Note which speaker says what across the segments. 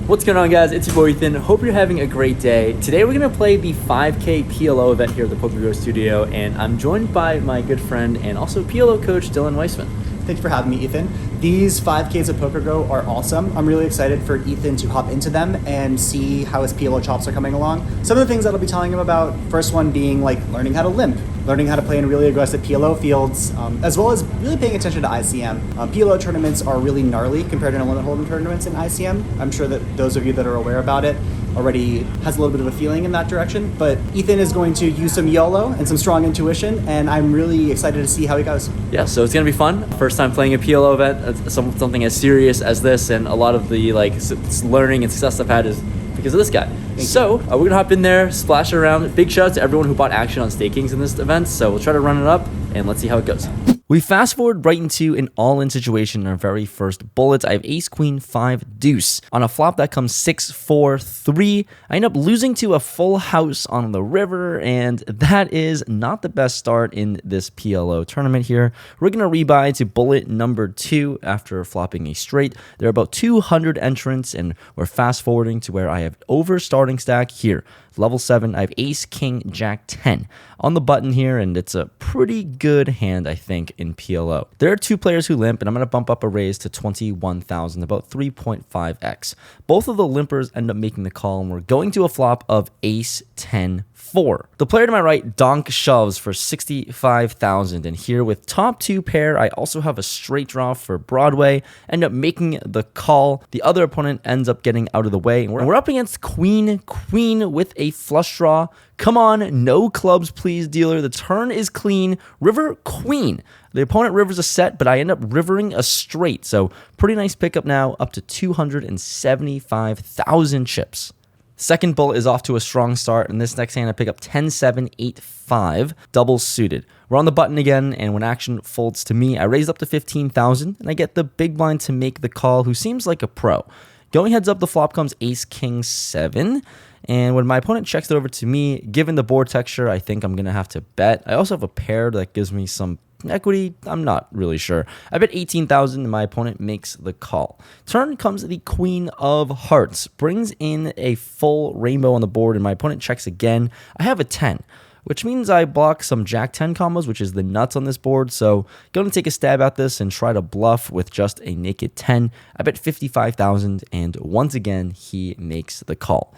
Speaker 1: What's going on, guys? It's your boy Ethan. Hope you're having a great day. Today we're going to play the 5K PLO event here at the PokerCoaching Studio, and I'm joined by my good friend and also PLO coach, Dylan Weissman.
Speaker 2: Thanks for having me, Ethan. These 5Ks at PokerGo are awesome. I'm really excited for Ethan to hop into them and see how his PLO chops are coming along. Some of the things that I'll be telling him about, first one being like learning how to limp, learning how to play in really aggressive PLO fields, as well as really paying attention to ICM. PLO tournaments are really gnarly compared to limit hold'em tournaments in ICM. I'm sure that those of you that are aware about it already has a little bit of a feeling in that direction, but Ethan is going to use some YOLO and some strong intuition, and I'm really excited to see how he goes.
Speaker 1: Yeah, so it's gonna be fun. First time playing a PLO event, something as serious as this, and a lot of the learning and success I've had is because of this guy. So we're gonna hop in there, splash around. Big shout out to everyone who bought action on stakings in this event. So we'll try to run it up and let's see how it goes. We fast forward right into an all-in situation in our very first bullet. I have ace, queen, 5, deuce. On a flop that comes 6, 4, 3, I end up losing to a full house on the river, and that is not the best start in this PLO tournament here. We're going to rebuy to bullet number 2 after flopping a straight. There are about 200 entrants, and we're fast forwarding to where I have over starting stack here. Level 7, I have ace, king, jack, 10 on the button here, and it's a pretty good hand, I think, in PLO. There are 2 players who limp, and I'm going to bump up a raise to 21,000, about 3.5x. Both of the limpers end up making the call, and we're going to a flop of ace, 10, 4. The player to my right donk shoves for 65,000, and here with top 2 pair, I also have a straight draw for Broadway, end up making the call. The other opponent ends up getting out of the way, and we're up against queen with a flush draw. Come on, no clubs please, dealer. The turn is clean. River, queen. The opponent rivers a set, but I end up rivering a straight, so pretty nice pickup now, up to 275,000 chips. Second bullet is off to a strong start, and this next hand I pick up 10, 7, 8, 5, double suited. We're on the button again, and when action folds to me, I raise up to 15,000, and I get the big blind to make the call, who seems like a pro. Going heads up, the flop comes ace, king, 7, and when my opponent checks it over to me, given the board texture, I think I'm going to have to bet. I also have a pair that gives me some equity. I'm not really sure. I bet 18,000 and my opponent makes the call. Turn comes the queen of hearts, brings in a full rainbow on the board, and my opponent checks again. I have a 10, which means I block some jack 10 combos, which is the nuts on this board. So going to take a stab at this and try to bluff with just a naked 10. I bet 55,000, and once again, he makes the call.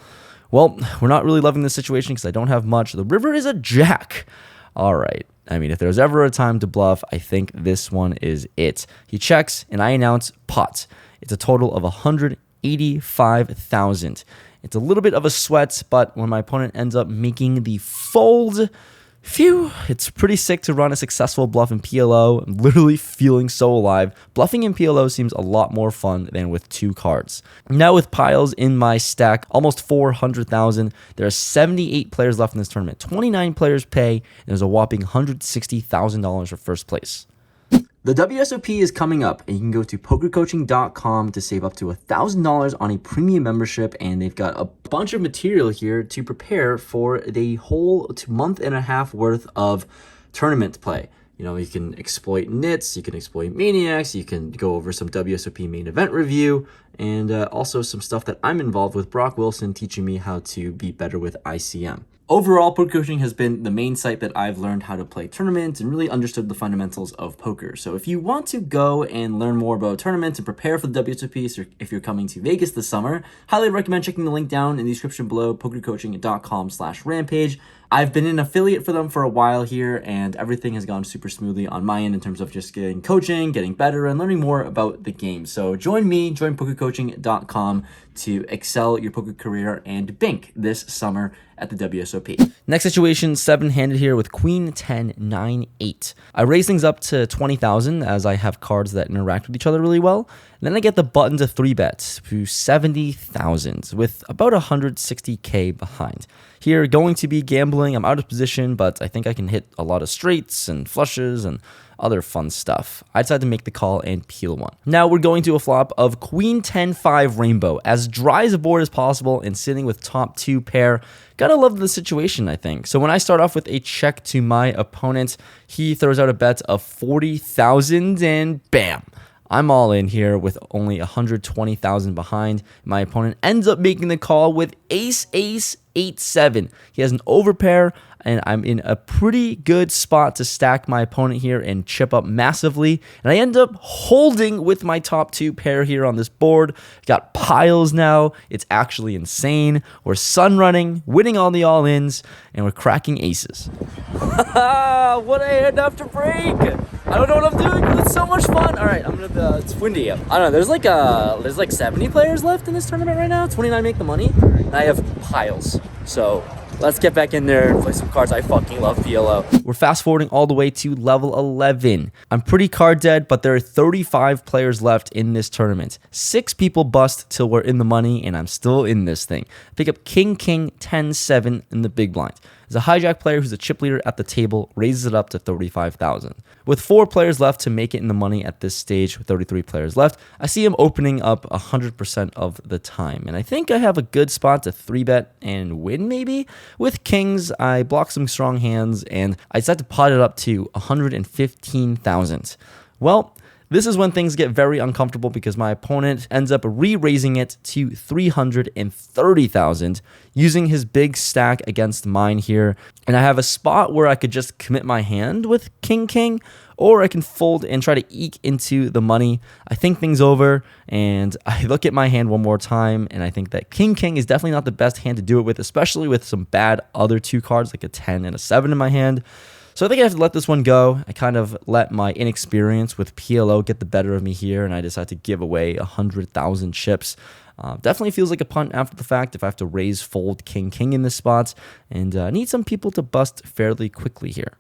Speaker 1: Well, we're not really loving this situation because I don't have much. The river is a jack. All right. I mean, if there's ever a time to bluff, I think this one is it. He checks, and I announce pot. It's a total of 185,000. It's a little bit of a sweat, but when my opponent ends up making the fold, phew, it's pretty sick to run a successful bluff in PLO. I'm literally feeling so alive. Bluffing in PLO seems a lot more fun than with 2 cards. Now with piles in my stack, almost 400,000. There are 78 players left in this tournament. 29 players pay, and there's a whopping $160,000 for first place. The WSOP is coming up, and you can go to PokerCoaching.com to save up to $1,000 on a premium membership, and they've got a bunch of material here to prepare for the whole month and a half worth of tournament play. You know, you can exploit nits, you can exploit maniacs, you can go over some WSOP main event review, and also some stuff that I'm involved with, Brock Wilson teaching me how to be better with ICM. Overall, Poker Coaching has been the main site that I've learned how to play tournaments and really understood the fundamentals of poker. So if you want to go and learn more about tournaments and prepare for the WSOP, so if you're coming to Vegas this summer, highly recommend checking the link down in the description below, pokercoaching.com/rampage. I've been an affiliate for them for a while here, and everything has gone super smoothly on my end in terms of just getting coaching, getting better, and learning more about the game. So join me, join PokerCoaching.com to excel your poker career and bank this summer at the WSOP. Next situation, 7-handed here with queen, 10, 9, 8. I raise things up to 20,000 as I have cards that interact with each other really well. And then I get the button to 3-bet to 70,000 with about 160K behind. Here, going to be gambling. I'm out of position, but I think I can hit a lot of straights and flushes and other fun stuff. I decided to make the call and peel one. Now we're going to a flop of queen 10-5 rainbow, as dry as a board as possible and sitting with top 2 pair. Gotta love the situation, I think. So when I start off with a check to my opponent, he throws out a bet of 40,000 and bam, I'm all in here with only 120,000 behind. My opponent ends up making the call with ace, 8-7. He has an overpair, and I'm in a pretty good spot to stack my opponent here and chip up massively. And I end up holding with my top 2 pair here on this board. Got piles now. It's actually insane. We're sun running, winning all the all-ins, and we're cracking aces. What a hand after break! I don't know what I'm doing, but it's so much fun. All right, it's windy up. I don't know. There's like 70 players left in this tournament right now. 29 make the money, and I have piles. So let's get back in there and play some cards. I fucking love PLO. We're fast forwarding all the way to level 11. I'm pretty card dead, but there are 35 players left in this tournament. 6 people bust till we're in the money, and I'm still in this thing. Pick up King, 10-7 in the big blind. There's a hijack player who's a chip leader at the table, raises it up to 35,000. With 4 players left to make it in the money at this stage, with 33 players left, I see him opening up 100% of the time. And I think I have a good spot to 3-bet and win maybe. With kings, I block some strong hands, and I decide to pot it up to 115,000. Well, this is when things get very uncomfortable because my opponent ends up re-raising it to 330,000 using his big stack against mine here. And I have a spot where I could just commit my hand with king, or I can fold and try to eke into the money. I think things over, and I look at my hand one more time, and I think that king is definitely not the best hand to do it with, especially with some bad other 2 cards like a 10 and a 7 in my hand. So I think I have to let this one go. I kind of let my inexperience with PLO get the better of me here, and I decided to give away 100,000 chips. Definitely feels like a punt after the fact if I have to raise, fold, king in this spot, and need some people to bust fairly quickly here.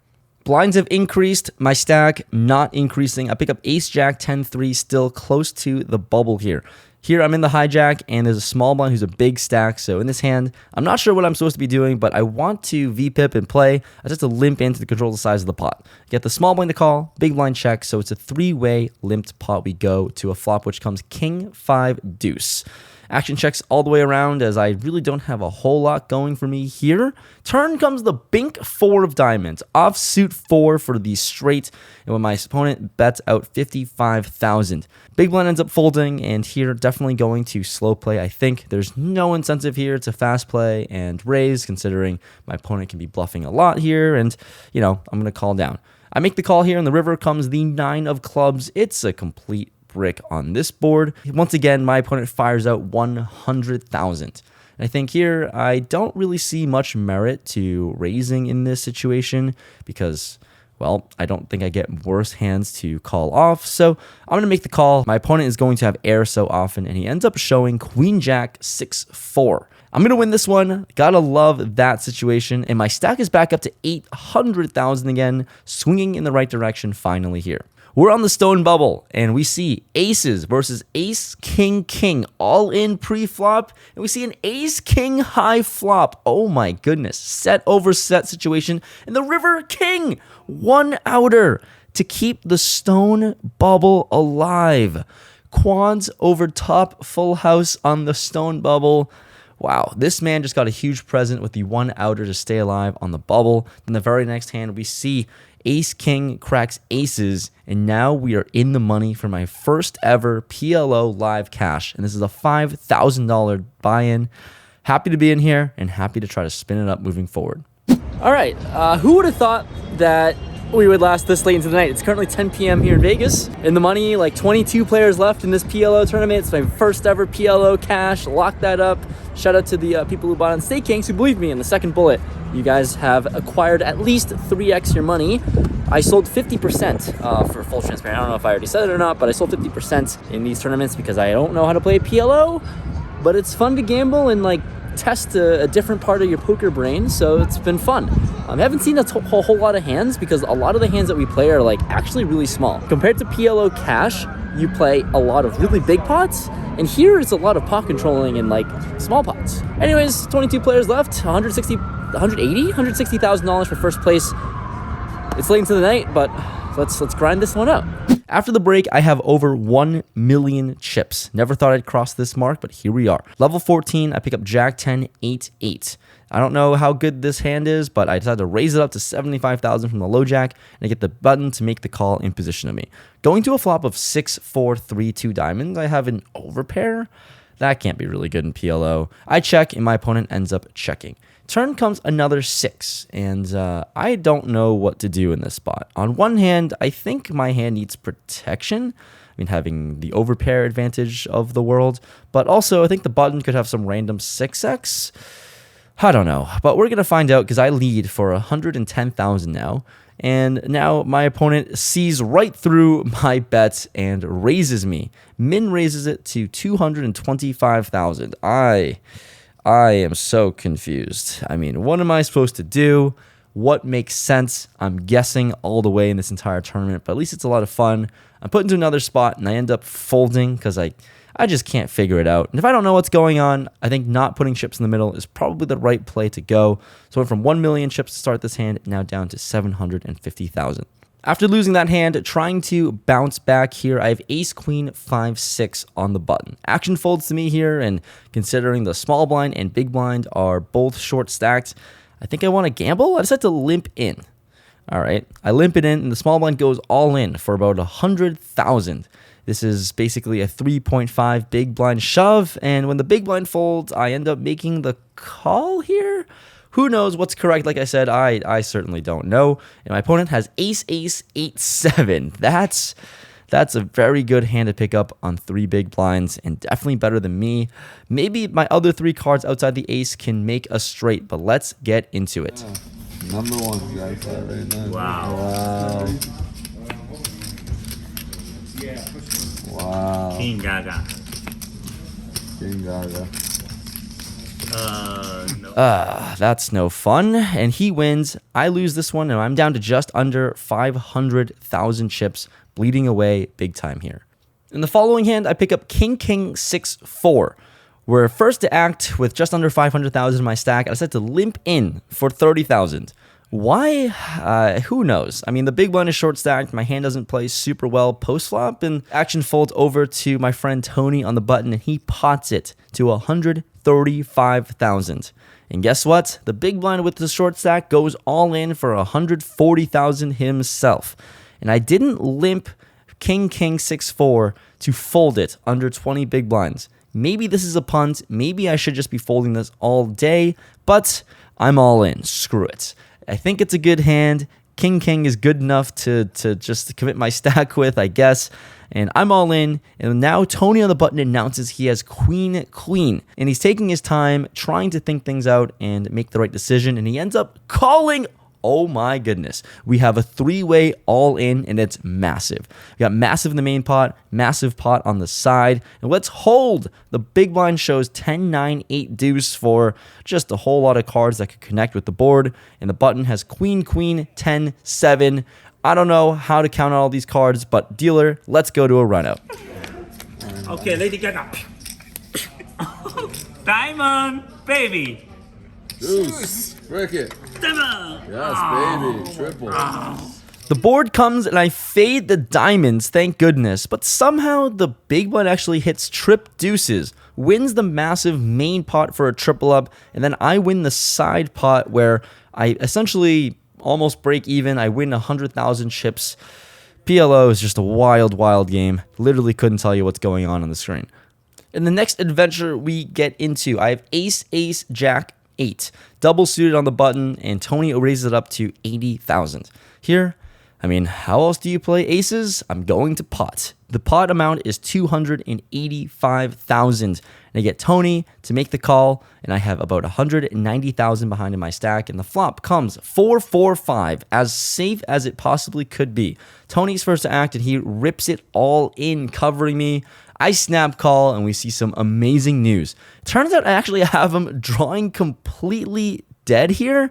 Speaker 1: Blinds have increased, my stack not increasing. I pick up ace, jack, 10-3, still close to the bubble here. Here I'm in the hijack, and there's a small blind who's a big stack. So in this hand, I'm not sure what I'm supposed to be doing, but I want to VPip and play. I just have to limp in to control the size of the pot. Get the small blind to call, big blind check. So it's a 3-way limped pot. We go to a flop, which comes king, 5, deuce. Action checks all the way around as I really don't have a whole lot going for me here. Turn comes the bink 4 of diamonds, offsuit 4 for the straight, and when my opponent bets out 55,000. Big blind ends up folding, and here definitely going to slow play. I think there's no incentive here to fast play and raise, considering my opponent can be bluffing a lot here, and, you know, I'm going to call down. I make the call here, and the river comes the 9 of clubs. It's a complete brick on this board. Once again, my opponent fires out 100,000. I think here I don't really see much merit to raising in this situation because, well, I don't think I get worse hands to call off. So I'm going to make the call. My opponent is going to have air so often, and he ends up showing queen jack 6-4. I'm going to win this one. Gotta love that situation. And my stack is back up to 800,000 again, swinging in the right direction finally here. We're on the stone bubble, and we see aces versus ace, king, all in pre-flop, and we see an ace, king, high flop. Oh my goodness, set over set situation, and the river king, 1 outer to keep the stone bubble alive. Quads over top, full house on the stone bubble. Wow, this man just got a huge present with the 1 outer to stay alive on the bubble. Then the very next hand, we see ace king cracks aces, and now we are in the money for my first ever PLO live cash, and this is a $5,000 buy-in. Happy to be in here and happy to try to spin it up moving forward. All right, who would have thought that we would last this late into the night? It's currently 10 p.m. here in Vegas. In the money, like 22 players left in this PLO tournament. It's my first ever PLO cash. Lock that up. Shout out to the people who bought on Stake Kings who believed me in the second bullet. You guys have acquired at least 3x your money. I sold 50% for full transparency. I don't know if I already said it or not, but I sold 50% in these tournaments because I don't know how to play PLO, but it's fun to gamble and like test a different part of your poker brain, so it's been fun. I haven't seen a whole lot of hands because a lot of the hands that we play are like actually really small. Compared to PLO cash, you play a lot of really big pots, and here it's a lot of pot controlling and like small pots. Anyways, 22 players left, $160,000 for first place. It's late into the night, but let's grind this one out. After the break, I have over 1 million chips. Never thought I'd cross this mark, but here we are. Level 14, I pick up Jack 10, 8, 8. I don't know how good this hand is, but I decided to raise it up to 75,000 from the low jack, and I get the button to make the call in position of me. Going to a flop of 6, 4, 3, 2 diamonds, I have an overpair. That can't be really good in PLO. I check, and my opponent ends up checking. Turn comes another 6, and I don't know what to do in this spot. On one hand, I think my hand needs protection. I mean, having the overpair advantage of the world, but also I think the button could have some random 6x. I don't know, but we're going to find out because I lead for 110,000 now. And now my opponent sees right through my bet and raises me. Min raises it to 225,000. I am so confused. I mean, what am I supposed to do? What makes sense? I'm guessing all the way in this entire tournament, but at least it's a lot of fun. I'm put into another spot and I end up folding because I just can't figure it out. And if I don't know what's going on, I think not putting chips in the middle is probably the right play to go. So I went from 1 million chips to start this hand, now down to 750,000. After losing that hand, trying to bounce back here, I have ace, queen, 5, 6 on the button. Action folds to me here, and considering the small blind and big blind are both short stacked, I think I want to gamble. I decided to limp in. All right, I limp it in, and the small blind goes all in for about 100,000. This is basically a 3.5 big blind shove, and when the big blind folds, I end up making the call here. Who knows what's correct? Like I said, I certainly don't know. And my opponent has ace, ace, 8, 7. That's a very good hand to pick up on 3 big blinds, and definitely better than me. Maybe my other 3 cards outside the ace can make a straight, but let's get into it.
Speaker 3: Number 1 Jack right now.
Speaker 4: Wow.
Speaker 3: Wow.
Speaker 4: King Gaga.
Speaker 3: King Gaga.
Speaker 4: No.
Speaker 1: That's no fun. And he wins. I lose this one, and I'm down to just under 500,000 chips, bleeding away big time here. In the following hand, I pick up King, King, 6, 4. We're first to act with just under 500,000 in my stack. I decided to limp in for 30,000. Why? Who knows? I mean, the big blind is short stacked. My hand doesn't play super well post flop, and action folds over to my friend Tony on the button, and he pots it to 135,000. And guess what? The big blind with the short stack goes all in for 140,000 himself. And I didn't limp King, King, 6, 4 to fold it under 20 big blinds. Maybe this is a punt. Maybe I should just be folding this all day, but I'm all in. Screw it. I think it's a good hand. King, King is good enough to just commit my stack with, I guess. And I'm all in. And now Tony on the button announces he has Queen, Queen. And he's taking his time, trying to think things out and make the right decision. And he ends up calling. Oh my goodness. We have a 3-way all in, and it's massive. We got massive in the main pot, massive pot on the side. And let's hold. The big blind shows 10, 9, 8 deuce for just a whole lot of cards that could connect with the board. And the button has Queen, Queen, 10, 7. I don't know how to count all these cards, but dealer, let's go to a run out.
Speaker 4: Okay, Lady Gaga. Diamond, baby.
Speaker 3: Deuce. Frick it.
Speaker 4: Diamond.
Speaker 3: Yes, baby. Triple.
Speaker 1: The board comes and I fade the diamonds, thank goodness, but somehow the big blind actually hits trip deuces, wins the massive main pot for a triple up, and then I win the side pot where I essentially almost break even. I win 100,000 chips. PLO is just a wild, wild game. Literally couldn't tell you what's going on the screen. In the next adventure we get into, I have ace, ace, jack, 8. Double suited on the button, and Tony raises it up to 80,000. Here, I mean, how else do you play aces? I'm going to pot. The pot amount is 285,000. And I get Tony to make the call, and I have about 190,000 behind in my stack, and the flop comes 4-4-5, as safe as it possibly could be. Tony's first to act, and he rips it all in, covering me. I snap call, and we see some amazing news. Turns out I actually have him drawing completely dead here.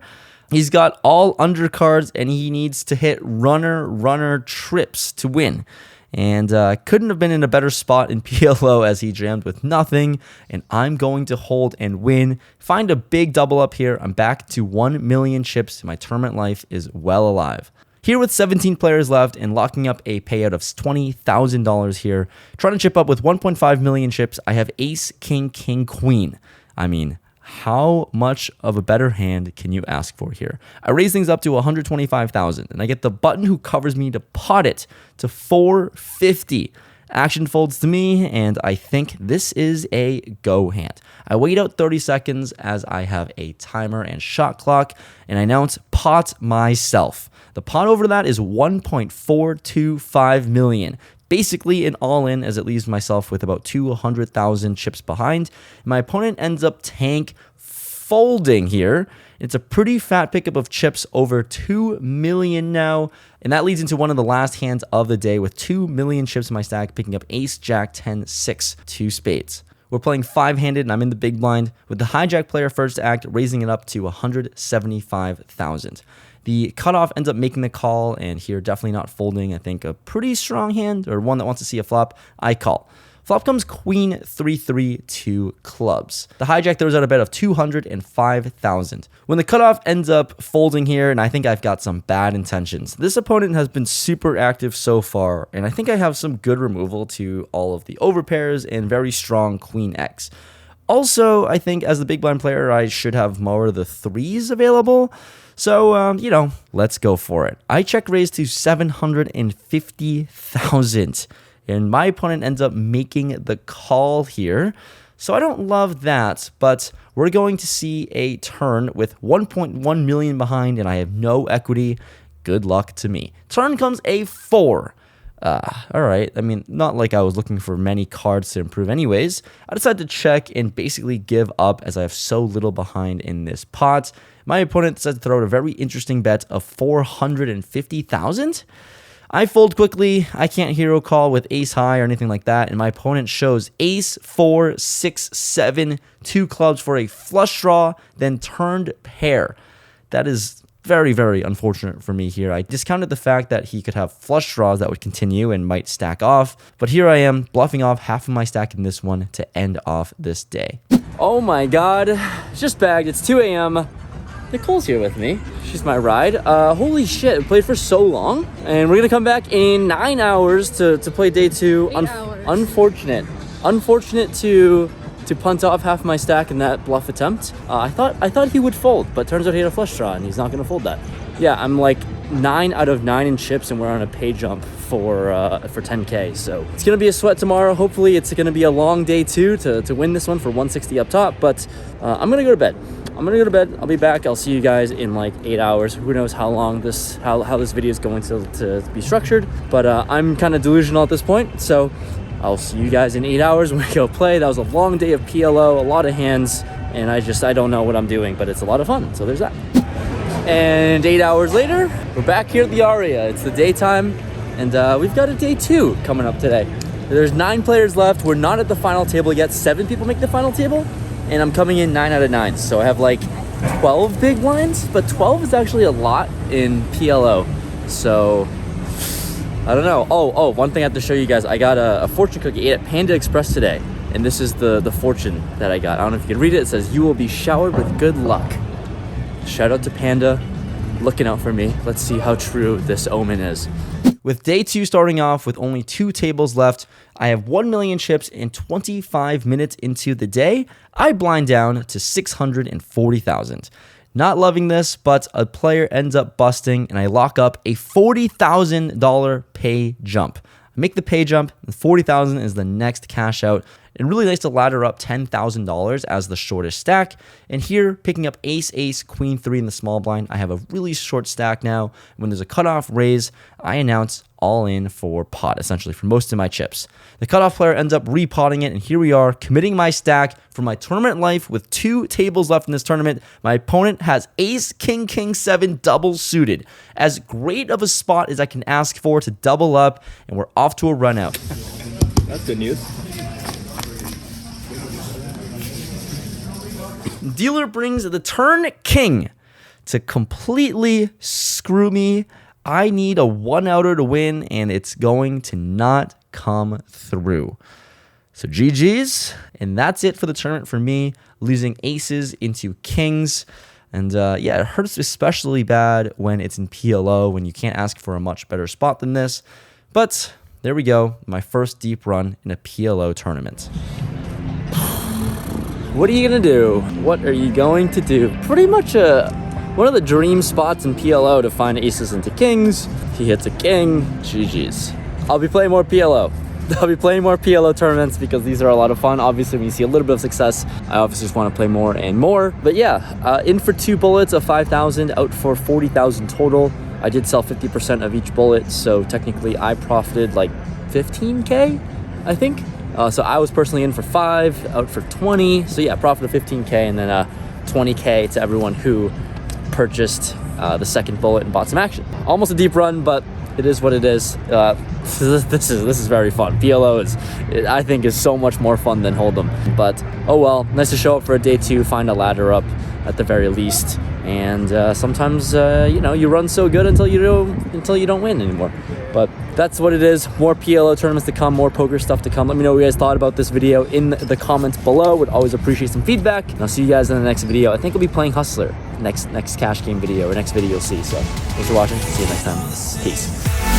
Speaker 1: He's got all undercards, and he needs to hit runner trips to win. And couldn't have been in a better spot in PLO as he jammed with nothing. And I'm going to hold and win. Find a big double up here. I'm back to 1 million chips. My tournament life is well alive. Here with 17 players left and locking up a payout of $20,000 here, trying to chip up with 1.5 million chips, I have ace, king, king, queen. I mean, how much of a better hand can you ask for here? I raise things up to 125,000 and I get the button who covers me to pot it to 450. Action folds to me, and I think this is a go hand. I wait out 30 seconds as I have a timer and shot clock, and I announce pot myself. The pot over that is 1.425 million. Basically an all-in, as it leaves myself with about 200,000 chips behind. My opponent ends up tank folding here. It's a pretty fat pickup of chips, over 2 million now. And that leads into one of the last hands of the day with 2 million chips in my stack, picking up ace, jack, 10, 6, 2 spades. We're playing 5-handed and I'm in the big blind with the hijack player first act, raising it up to 175,000. The cutoff ends up making the call, and here definitely not folding. I think a pretty strong hand, or one that wants to see a flop. I call. Flop comes queen 3-3 2 clubs. The hijack throws out a bet of 205,000. When the cutoff ends up folding here, and I think I've got some bad intentions. This opponent has been super active so far, and I think I have some good removal to all of the overpairs and very strong queen X. Also, I think as the big blind player, I should have more of the threes available. So, let's go for it. I check raise to 750,000. And my opponent ends up making the call here. So I don't love that, but we're going to see a turn with 1.1 million behind, and I have no equity. Good luck to me. Turn comes a 4. All right. I mean, not like I was looking for many cards to improve anyways. I decided to check and basically give up as I have so little behind in this pot. My opponent decided to throw out a very interesting bet of 450,000. I fold quickly. I can't hero call with ace high or anything like that. And my opponent shows ace, 4, 6, 7, 2 clubs for a flush draw, then turned pair. That is very, very unfortunate for me here. I discounted the fact that he could have flush draws that would continue and might stack off. But here I am bluffing off half of my stack in this one to end off this day. Oh my God. It's just bagged. It's 2 a.m. Nicole's here with me. She's my ride. Holy shit, we played for so long. And we're gonna come back in 9 hours to play day 2.
Speaker 5: 8 hours.
Speaker 1: Unfortunate to punt off half my stack in that bluff attempt. I thought he would fold, but turns out he had a flush draw and he's not gonna fold that. Yeah, I'm like 9 out of 9 in chips and we're on a pay jump for 10K. So it's gonna be a sweat tomorrow. Hopefully it's gonna be a long day 2 to win this one for 160 up top, but I'm gonna go to bed. I'll be back. I'll see you guys in like 8 hours. Who knows how long how this video is going to be structured, but I'm kind of delusional at this point. So I'll see you guys in 8 hours when we go play. That was a long day of PLO, a lot of hands, and I don't know what I'm doing, but it's a lot of fun. So there's that. And 8 hours later, we're back here at the Aria. It's the daytime, and we've got a day 2 coming up today. There's 9 players left. We're not at the final table yet. 7 people make the final table, and I'm coming in 9 out of 9. So I have like 12 big blinds, but 12 is actually a lot in PLO. So I don't know. Oh, one thing I have to show you guys. I got a fortune cookie at Panda Express today, and this is the fortune that I got. I don't know if you can read it. It says, "You will be showered with good luck." Shout out to Panda, looking out for me. Let's see how true this omen is. With day 2 starting off with only 2 tables left, I have 1 million chips and 25 minutes into the day. I blind down to 640,000. Not loving this, but a player ends up busting and I lock up a $40,000 pay jump. I make the pay jump, and 40,000 is the next cash out. And really nice to ladder up $10,000 as the shortest stack. And here, picking up ace, ace, queen 3 in the small blind, I have a really short stack now. When there's a cutoff raise, I announce all in for pot, essentially, for most of my chips. The cutoff player ends up repotting it, and here we are, committing my stack for my tournament life with 2 tables left in this tournament. My opponent has ace, king, king 7 double suited. As great of a spot as I can ask for to double up, and we're off to a run out. That's good news. Dealer brings the turn king to completely screw me. I need a 1-outer to win, and it's going to not come through. So GG's, and that's it for the tournament for me, losing aces into kings. And yeah, it hurts especially bad when it's in PLO, when you can't ask for a much better spot than this. But there we go, my first deep run in a PLO tournament. What are you gonna do? What are you going to do? Pretty much one of the dream spots in PLO to find aces into kings. He hits a king, GG's. I'll be playing more PLO. I'll be playing more PLO tournaments because these are a lot of fun. Obviously, when you see a little bit of success, I obviously just want to play more and more. But yeah, in for 2 bullets of 5,000, out for 40,000 total. I did sell 50% of each bullet, so technically I profited like 15K, I think. So I was personally in for 5, out for 20. So yeah, profit of 15K, and then 20K to everyone who purchased the second bullet and bought some action. Almost a deep run, but it is what it is. This is very fun. PLO I think is so much more fun than Hold'em. But oh well, nice to show up for a day 2, find a ladder up at the very least. And sometimes you know, you run so good until you don't win anymore. But that's what it is. More PLO tournaments to come, more poker stuff to come. Let me know what you guys thought about this video in the comments below. Would always appreciate some feedback. And I'll see you guys in the next video. I think we'll be playing Hustler next cash game video, or next video you'll see. So thanks for watching. See you next time. Peace.